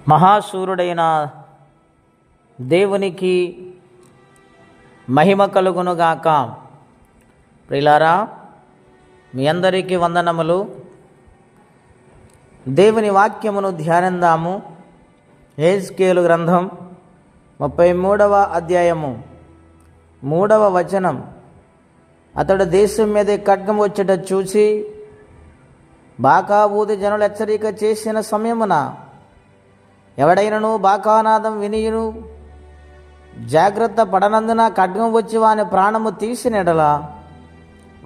మహాశూరుడైన దేవునికి మహిమ కలుగునుగాక. ప్రియులారా, మీ అందరికీ వందనములు. దేవుని వాక్యమును ధ్యానిందాము. యెహెజ్కేలు గ్రంథం 33వ అధ్యాయము 3వ వచనం. అతడు దేశం మీద ఖడ్గం వచ్చేట చూసి బాకా ఊది జనులు హెచ్చరిక చేసిన సమయమున ఎవడైనను బాకానాదం వినియును జాగ్రత్త పడనందున ఖడ్గం వచ్చి వాని ప్రాణము తీసినెడల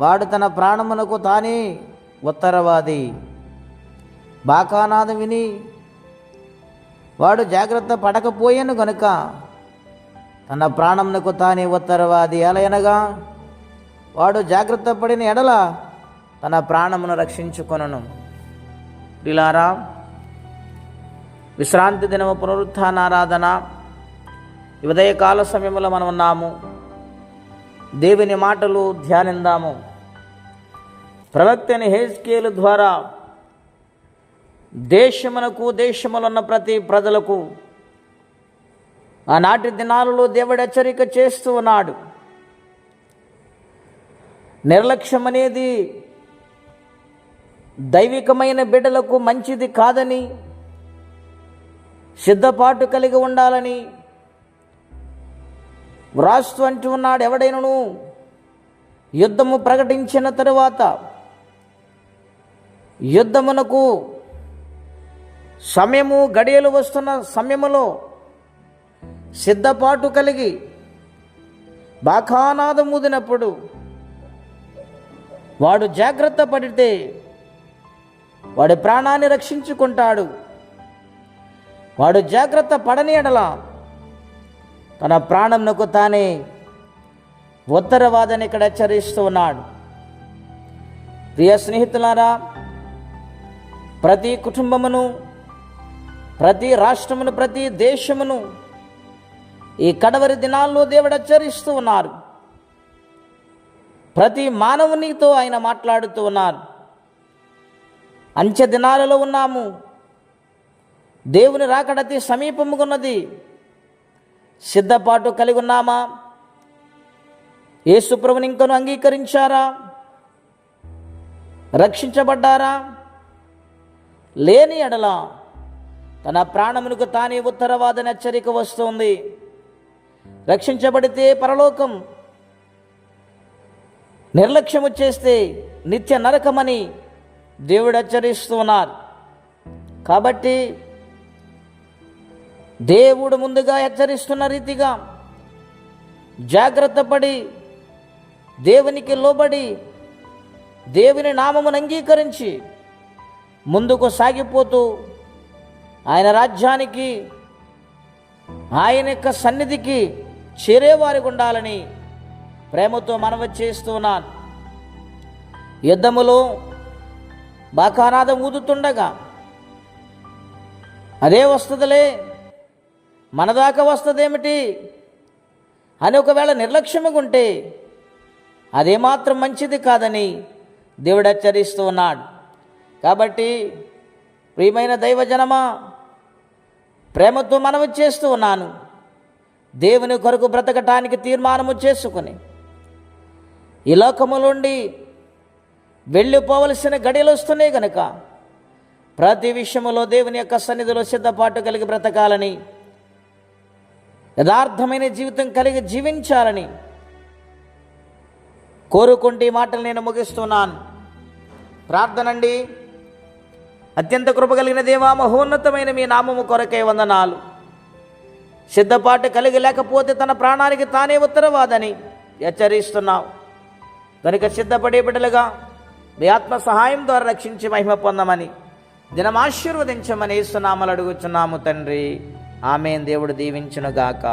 వాడు తన ప్రాణమునకు తానే ఉత్తరవాది. బాకానాదం విని వాడు జాగ్రత్త పడకపోయాను గనుక తన ప్రాణమునకు తానే ఉత్తరవాది. అలయనగా వాడు జాగ్రత్త పడిన ఎడల తన ప్రాణమును రక్షించుకొనును. ప్రియులారా, విశ్రాంతి దినము పునరుత్థాన ఆరాధన ఉదయకాల సమయంలో మనం ఉన్నాము. దేవుని మాటలు ధ్యానిందాము. ప్రవక్త అయిన యెహెజ్కేలు ద్వారా దేశములో ఉన్న ప్రతి ప్రజలకు ఆనాటి దినాలలో దేవుడు హెచ్చరిక చేస్తూ ఉన్నాడు. నిర్లక్ష్యం అనేది దైవికమైన బిడ్డలకు మంచిది కాదని, సిద్ధపాటు కలిగి ఉండాలని వ్రాస్తూ అంటూ ఉన్నాడు. ఎవడైనను యుద్ధము ప్రకటించిన తరువాత యుద్ధమునకు సమయము గడియలు వస్తున్న సమయములో సిద్ధపాటు కలిగి బాకానాదం ఊదినప్పుడు వాడు జాగ్రత్త పడితే వాడి ప్రాణాన్ని రక్షించుకుంటాడు. వాడు జాగ్రత్త పడని ఎడల తన ప్రాణంనకు తానే ఉత్తరవాదని ఇక్కడ హెచ్చరిస్తూ ఉన్నాడు. ప్రియ స్నేహితులారా, ప్రతి కుటుంబమును, ప్రతి రాష్ట్రమును, ప్రతి దేశమును ఈ కడవరి దినాల్లో దేవుడు హెచ్చరిస్తూ ఉన్నారు. ప్రతి మానవునితో ఆయన మాట్లాడుతూ ఉన్నారు. అంచె దినాలలో ఉన్నాము. దేవుని రాకడ అతి సమీపముగా ఉన్నది. సిద్ధపాటు కలిగి ఉన్నామా? యేసు ప్రభువుని ఇంకను అంగీకరించారా? రక్షించబడ్డారా? లేని ఎడల తన ప్రాణమునకు తానే ఉత్తరవాదని హెచ్చరిక వస్తుంది. రక్షించబడితే పరలోకం, నిర్లక్ష్యము చేస్తే నిత్య నరకమని దేవుడు హెచ్చరిస్తూ ఉన్నారు. కాబట్టి దేవుడు ముందుగా హెచ్చరిస్తున్న రీతిగా జాగ్రత్త పడి, దేవునికి లోబడి, దేవుని నామమును అంగీకరించి ముందుకు సాగిపోతూ ఆయన రాజ్యానికి, ఆయన యొక్క సన్నిధికి చేరేవారికి ఉండాలని ప్రేమతో మనవి చేస్తూ ఉన్నాను. యుద్ధములో బాకానాదం ఊదుతుండగా అదే వస్తుందిలే, మనదాకా వస్తుందేమిటి అని ఒకవేళ నిర్లక్ష్యముగా ఉంటే అదేమాత్రం మంచిది కాదని దేవుడు హెచ్చరిస్తూ ఉన్నాడు. కాబట్టి ప్రియమైన దైవజనమా, ప్రేమతో మనవి చేస్తూ ఉన్నాను. దేవుని కొరకు బ్రతకటానికి తీర్మానము చేసుకుని ఈ లోకములోండి వెళ్ళిపోవలసిన గడియలు వస్తున్నాయి కనుక ప్రతి విషయములో దేవుని యొక్క సన్నిధిలో సిద్ధపాటు కలిగి బ్రతకాలని, యథార్థమైన జీవితం కలిగి జీవించాలని కోరుకుంటే ఈ మాటలు నేను ముగిస్తున్నాను. ప్రార్థనండి. అత్యంత కృప కలిగిన దేవా, మహోన్నతమైన మీ నామము కొరకే వందనాలు. సిద్ధపాటు కలిగి లేకపోతే తన ప్రాణానికి తానే ఉత్తరవాదని హెచ్చరిస్తున్నావు కనుక సిద్ధపడే బిడ్డలుగా మీ ఆత్మ సహాయం ద్వారా రక్షించి మహిమ పొందమని, దినం ఆశీర్వదించమని యేసు నామములో అడుగుచున్నాము తండ్రి. ఆమేన్. దేవుడు దీవించునుగాక.